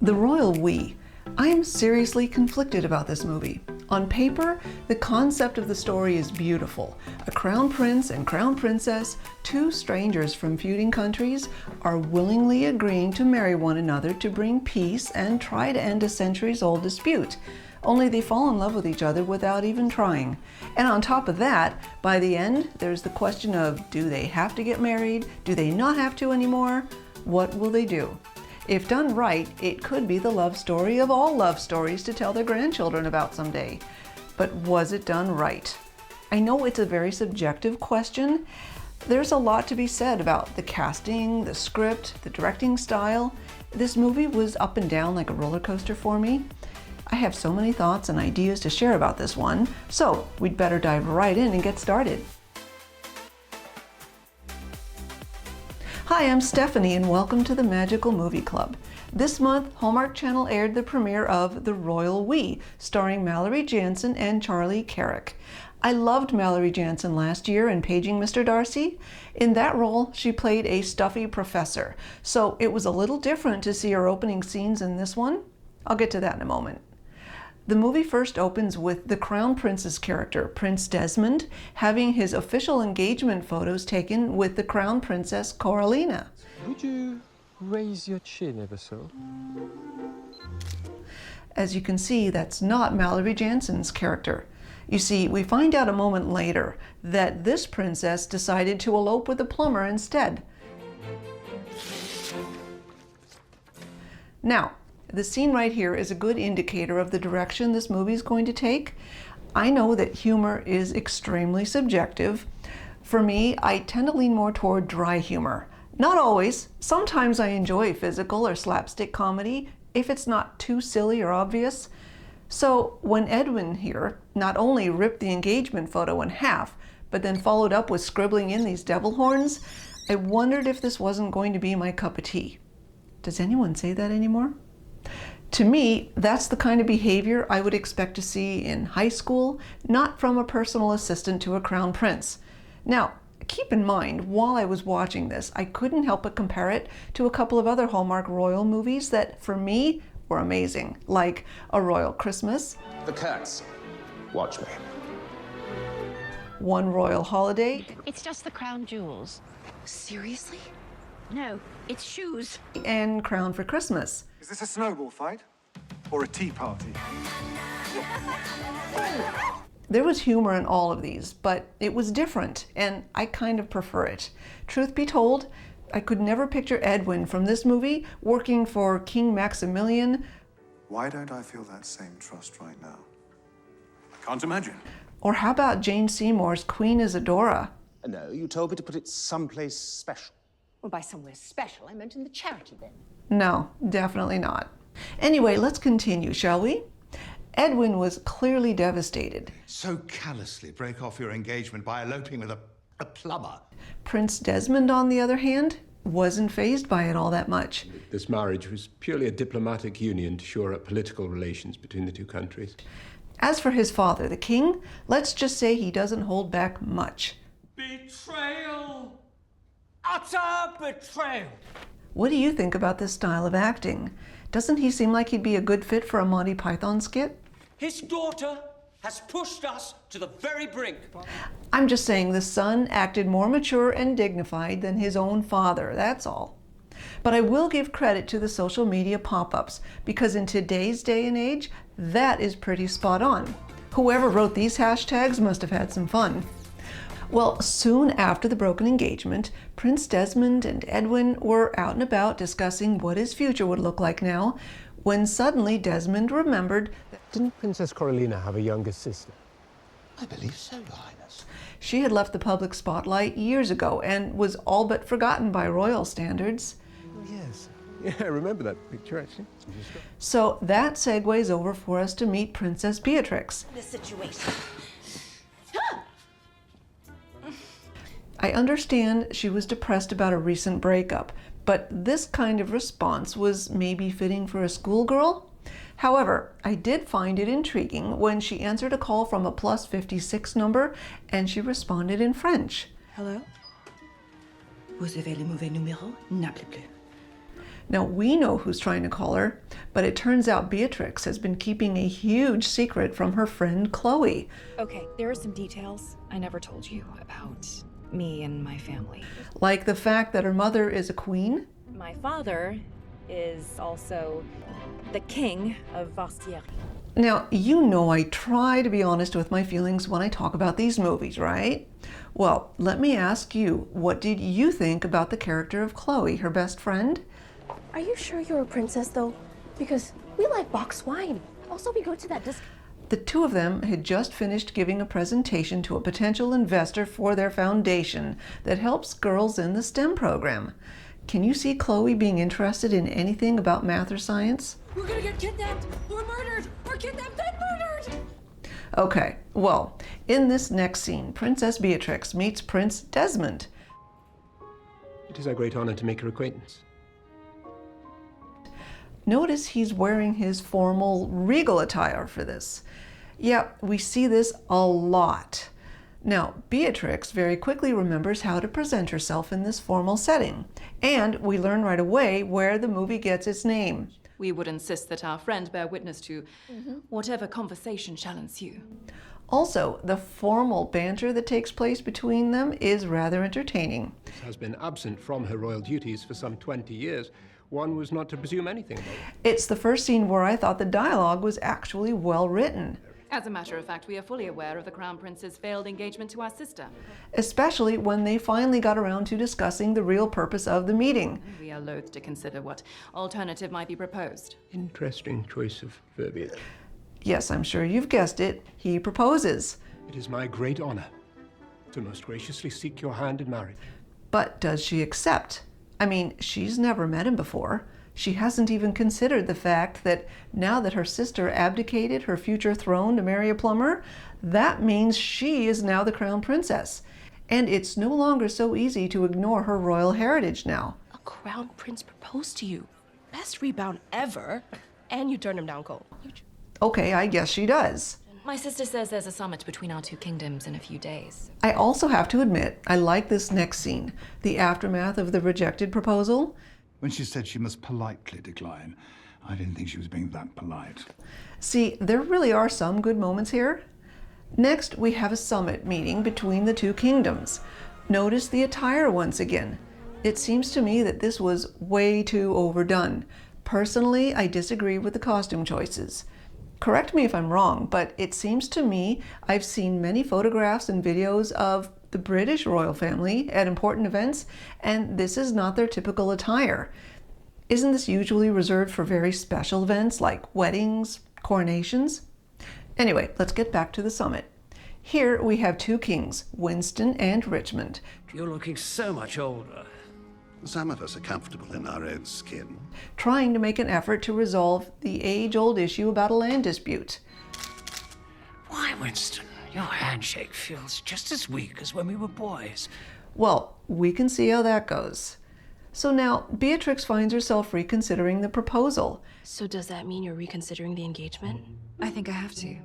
The Royal We. I am seriously conflicted about this movie. On paper, the concept of the story is beautiful. A crown prince and crown princess, two strangers from feuding countries, are willingly agreeing to marry one another to bring peace and try to end a centuries-old dispute. Only they fall in love with each other without even trying. And on top of that, by the end, there's the question of, do they have to get married? Do they not have to anymore? What will they do? If done right, it could be the love story of all love stories to tell their grandchildren about someday. But was it done right? I know it's a very subjective question. There's a lot to be said about the casting, the script, the directing style. This movie was up and down like a roller coaster for me. I have so many thoughts and ideas to share about this one, so we'd better dive right in and get started. Hi, I'm Stephanie and welcome to the Magical Movie Club. This month, Hallmark Channel aired the premiere of The Royal We, starring Mallory, Jansen, and Charlie Carrick. I loved Mallory Jansen last year in Paging Mr. Darcy. In that role, she played a stuffy professor, so it was a little different to see her opening scenes in this one. I'll get to that in a moment. The movie first opens with the Crown Prince's character, Prince Desmond, having his official engagement photos taken with the Crown Princess Carolina. Would you raise your chin ever so? As you can see, that's not Mallory Jansen's character. You see, we find out a moment later that this princess decided to elope with a plumber instead. Now, the scene right here is a good indicator of the direction this movie is going to take. I know that humor is extremely subjective. For me, I tend to lean more toward dry humor. Not always. Sometimes I enjoy physical or slapstick comedy if it's not too silly or obvious. So when Edwin here not only ripped the engagement photo in half, but then followed up with scribbling in these devil horns, I wondered if this wasn't going to be my cup of tea. Does anyone say that anymore? To me, that's the kind of behavior I would expect to see in high school, not from a personal assistant to a crown prince. Now, keep in mind, while I was watching this, I couldn't help but compare it to a couple of other Hallmark royal movies that, for me, were amazing, like A Royal Christmas, The Cats. Watch me. One Royal Holiday, It's just the crown jewels. Seriously? No, it's shoes. and Crown for Christmas. Is this a snowball fight? Or a tea party? There was humor in all of these, but it was different, and I kind of prefer it. Truth be told, I could never picture Edwin from this movie working for King Maximilian. Why don't I feel that same trust right now? I can't imagine. Or how about Jane Seymour's Queen Isadora? No, you told me to put it someplace special. Well, by somewhere special, I meant in the charity bin. No, definitely not. Anyway, let's continue, shall we? Edwin was clearly devastated. So callously break off your engagement by eloping with a plumber. Prince Desmond, on the other hand, wasn't fazed by it all that much. This marriage was purely a diplomatic union to shore up political relations between the two countries. As for his father, the king, let's just say he doesn't hold back much. Betrayal! Utter betrayal! What do you think about this style of acting? Doesn't he seem like he'd be a good fit for a Monty Python skit? His daughter has pushed us to the very brink. I'm just saying the son acted more mature and dignified than his own father, that's all. But I will give credit to the social media pop-ups, because in today's day and age, that is pretty spot on. Whoever wrote these hashtags must have had some fun. Well, soon after the broken engagement, Prince Desmond and Edwin were out and about discussing what his future would look like now, when suddenly Desmond remembered that Didn't Princess Carolina have a younger sister? I believe so, Your Highness. she had left the public spotlight years ago and was all but forgotten by royal standards. Oh, yes. Yeah, I remember that picture, actually. So that segues over for us to meet Princess Beatrix. The situation. I understand she was depressed about a recent breakup, but this kind of response was maybe fitting for a schoolgirl. However, I did find it intriguing when she answered a call from a +56 number and she responded in French. Hello? Vous avez le mauvais numéro? N'appelez plus. Now, we know who's trying to call her, but it turns out Beatrix has been keeping a huge secret from her friend Chloe. Okay, there are some details I never told you about me and my family. Like the fact that her mother is a queen. My father is also the king of Vastieri. Now, you know I try to be honest with my feelings when I talk about these movies, right? Well, let me ask you, what did you think about the character of Chloe, her best friend? Are you sure you're a princess, though? Because we like boxed wine. Also, we go to that The two of them had just finished giving a presentation to a potential investor for their foundation that helps girls in the STEM program. Can you see Chloe being interested in anything about math or science? We're gonna get kidnapped or murdered or kidnapped and murdered! Okay, well, in this next scene, Princess Beatrix meets Prince Desmond. It is our great honor to make your acquaintance. Notice he's wearing his formal regal attire for this. Yeah, we see this a lot. Now, Beatrix very quickly remembers how to present herself in this formal setting, and we learn right away where the movie gets its name. We would insist that our friend bear witness to whatever conversation shall ensue. Also, the formal banter that takes place between them is rather entertaining. This has been absent from her royal duties for some 20 years. One was not to presume anything about it. It's the first scene where I thought the dialogue was actually well written. As a matter of fact, we are fully aware of the Crown Prince's failed engagement to our sister. Especially when they finally got around to discussing the real purpose of the meeting. We are loath to consider what alternative might be proposed. Interesting choice of verbiage. Yes, I'm sure you've guessed it. He proposes. It is my great honor to most graciously seek your hand in marriage. But does she accept? I mean, she's never met him before. She hasn't even considered the fact that now that her sister abdicated her future throne to marry a plumber, that means she is now the crown princess. And it's no longer so easy to ignore her royal heritage now. A crown prince proposed to you. Best rebound ever. And you turned him down cold. Okay, I guess she does. My sister says there's a summit between our two kingdoms in a few days. I also have to admit, I like this next scene, the aftermath of the rejected proposal. When she said she must politely decline, I didn't think she was being that polite. See, there really are some good moments here. Next, we have a summit meeting between the two kingdoms. Notice the attire once again. It seems to me that this was way too overdone. Personally, I disagree with the costume choices. Correct me if I'm wrong, but it seems to me I've seen many photographs and videos of the British royal family at important events, and this is not their typical attire. Isn't this usually reserved for very special events like weddings, coronations? Anyway, let's get back to the summit. Here we have two kings, Winston and Richmond. You're looking so much older. Some of us are comfortable in our own skin. Trying to make an effort to resolve the age-old issue about a land dispute. Why, Winston, your handshake feels just as weak as when we were boys. Well, we can see how that goes. So now, Beatrix finds herself reconsidering the proposal. So does that mean you're reconsidering the engagement? I think I have to.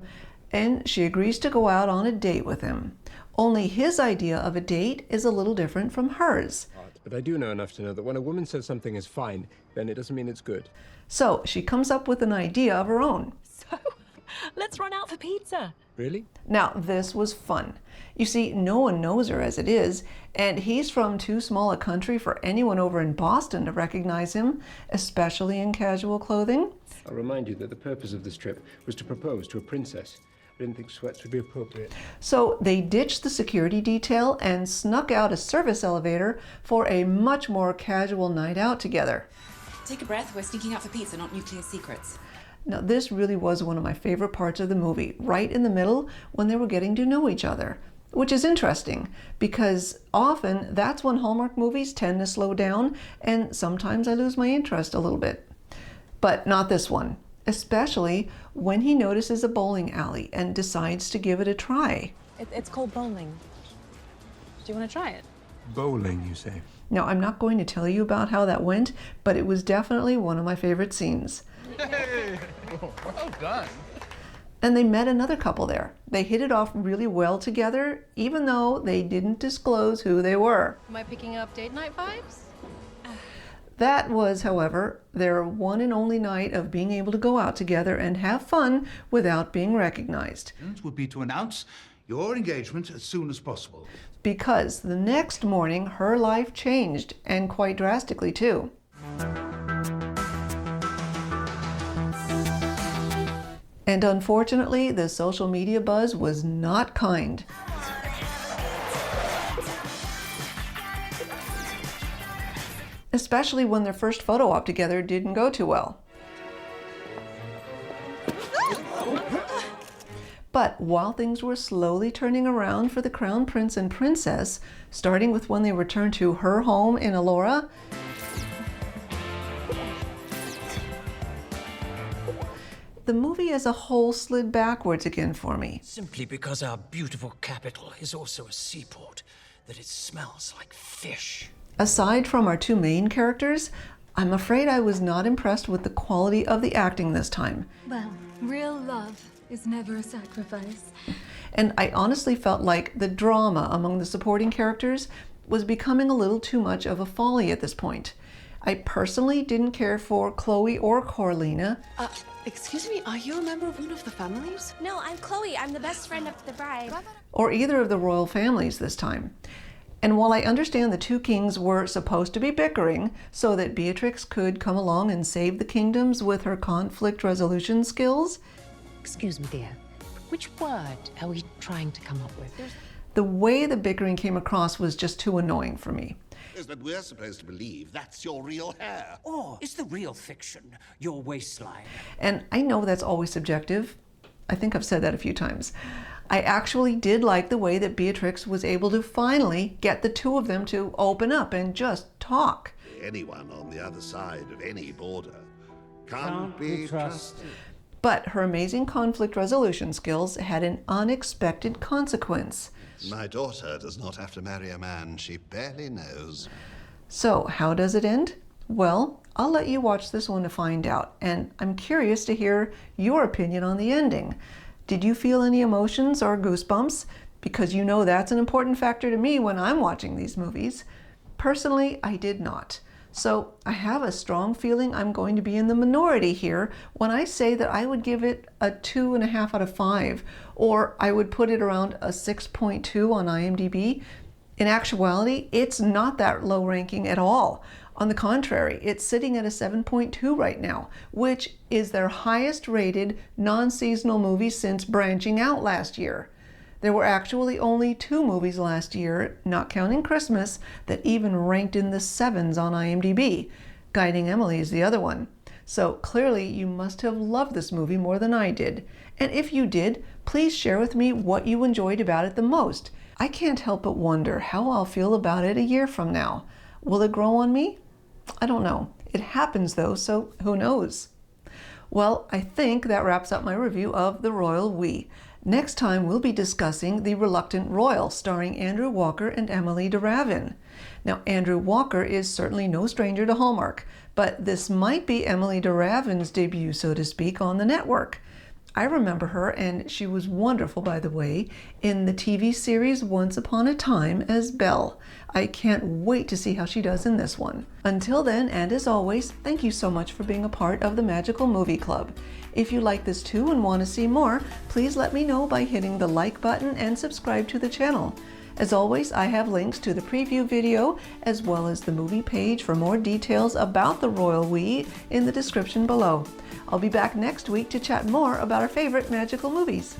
And she agrees to go out on a date with him. Only his idea of a date is a little different from hers. But I do know enough to know that when a woman says something is fine, then it doesn't mean it's good. So she comes up with an idea of her own. So, let's run out for pizza. Really? Now, this was fun. You see, no one knows her as it is, and he's from too small a country for anyone over in Boston to recognize him, especially in casual clothing. I'll remind you that the purpose of this trip was to propose to a princess. I didn't think sweats would be appropriate. So they ditched the security detail and snuck out a service elevator for a much more casual night out together. Take a breath, we're sneaking out for pizza, not nuclear secrets. Now, this really was one of my favorite parts of the movie, right in the middle when they were getting to know each other. Which is interesting, because often that's when Hallmark movies tend to slow down, and sometimes I lose my interest a little bit. But not this one. Especially when he notices a bowling alley and decides to give it a try. It's called bowling. Do you want to try it? Bowling, you say? Now, I'm not going to tell you about how that went, but it was definitely one of my favorite scenes. Hey! Well done. And they met another couple there. They hit it off really well together, even though they didn't disclose who they were. Am I picking up date night vibes? That was, however, their one and only night of being able to go out together and have fun without being recognized. Would be to announce your engagement as soon as possible. Because the next morning, her life changed, and quite drastically too. And unfortunately, the social media buzz was not kind. Especially when their first photo op together didn't go too well. But while things were slowly turning around for the Crown Prince and Princess, starting with when they returned to her home in Allura, the movie as a whole slid backwards again for me. Simply because our beautiful capital is also a seaport, that it smells like fish. Aside from our two main characters, I'm afraid I was not impressed with the quality of the acting this time. Well, real love is never a sacrifice. And I honestly felt like the drama among the supporting characters was becoming a little too much of a folly at this point. I personally didn't care for Chloe or Corlina. Excuse me, are you a member of one of the families? No, I'm Chloe. I'm the best friend of the bride. Or either of the royal families this time. And while I understand the two kings were supposed to be bickering so that Beatrix could come along and save the kingdoms with her conflict resolution skills. Excuse me, dear. Which word are we trying to come up with? The way the bickering came across was just too annoying for me. Is that we're supposed to believe that's your real hair? Or is the real fiction your waistline? And I know that's always subjective. I think I've said that a few times. I actually did like the way that Beatrix was able to finally get the two of them to open up and just talk. Anyone on the other side of any border can't be trusted. But her amazing conflict resolution skills had an unexpected consequence. My daughter does not have to marry a man she barely knows. So how does it end? Well, I'll let you watch this one to find out, and I'm curious to hear your opinion on the ending. Did you feel any emotions or goosebumps? Because you know that's an important factor to me when I'm watching these movies. Personally, I did not. So I have a strong feeling I'm going to be in the minority here when I say that I would give it a 2.5 out of 5, or I would put it around a 6.2 on IMDb. In actuality, it's not that low ranking at all. On the contrary, it's sitting at a 7.2 right now, which is their highest rated non-seasonal movie since branching out last year. There were actually only 2 movies last year, not counting Christmas, that even ranked in the 7s on IMDb. Guiding Emily is the other one. So clearly you must have loved this movie more than I did. And if you did, please share with me what you enjoyed about it the most. I can't help but wonder how I'll feel about it a year from now. Will it grow on me? I don't know. It happens though, so who knows? Well, I think that wraps up my review of The Royal We. Next time we'll be discussing The Reluctant Royal, starring Andrew Walker and Emily de Ravin. Now, Andrew Walker is certainly no stranger to Hallmark, but this might be Emily de Ravin's debut, so to speak, on the network. I remember her, and she was wonderful, by the way, in the TV series Once Upon a Time as Belle. I can't wait to see how she does in this one. Until then, and as always, thank you so much for being a part of the Magical Movie Club. If you like this too and want to see more, please let me know by hitting the like button and subscribe to the channel. As always, I have links to the preview video as well as the movie page for more details about The Royal We in the description below. I'll be back next week to chat more about our favorite magical movies.